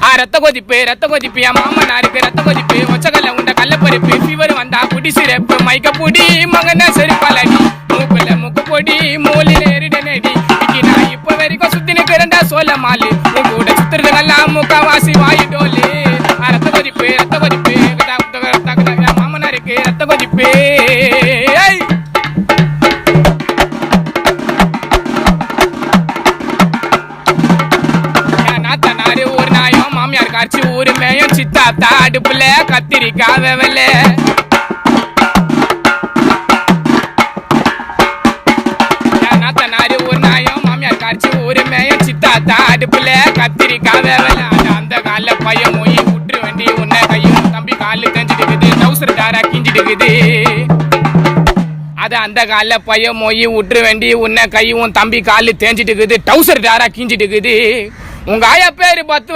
ரத்த கொதிப்பு என் மாமனாருக்கு ரத்த கொதிப்பு ஒச்சகல்ல உண்ட கள்ளப்பருப்பு ஃபீவர் வந்தா குடி சிறப்பு மைக்க புடி மகன செருப்பலடி மூக்குல முக்கு பொடி மூலில எரிட நடி நான் இப்ப வரைக்கும் சுத்தி நிக்கிறேன்டா சோல மாலு உன் கூட சுத்துறதுங்கெல்லாம் முக்காவாசி வாயிடோலு ரத்த கொதிப்பு என் மாமனாருக்கு ரத்த கொதிப்பு காட்சி ஊரு மேயும் சித்தாத்தா அடுப்புல கத்திரிக்காய் வெவல நாத்தனாரு ஒரு நாயும் மாமியார் காட்சி ஊரு மேயும் சித்தாத்தா அடுப்புல கத்திரிக்காய் வெவல அந்த கால பையன் மொய் விட்டுரு வண்டி உன்ன கையும் தம்பி காலு தெரிஞ்சிட்டு டவுசர் டாரா கிஞ்சிட்டு அது அந்த கால பையன் மொய் விட்டுரு வண்டி உன்ன கையும் தம்பி காலு தேஞ்சிட்டு டவுசர் டாரா கிஞ்சிட்டு உங்க ஆயா பேரு பத்து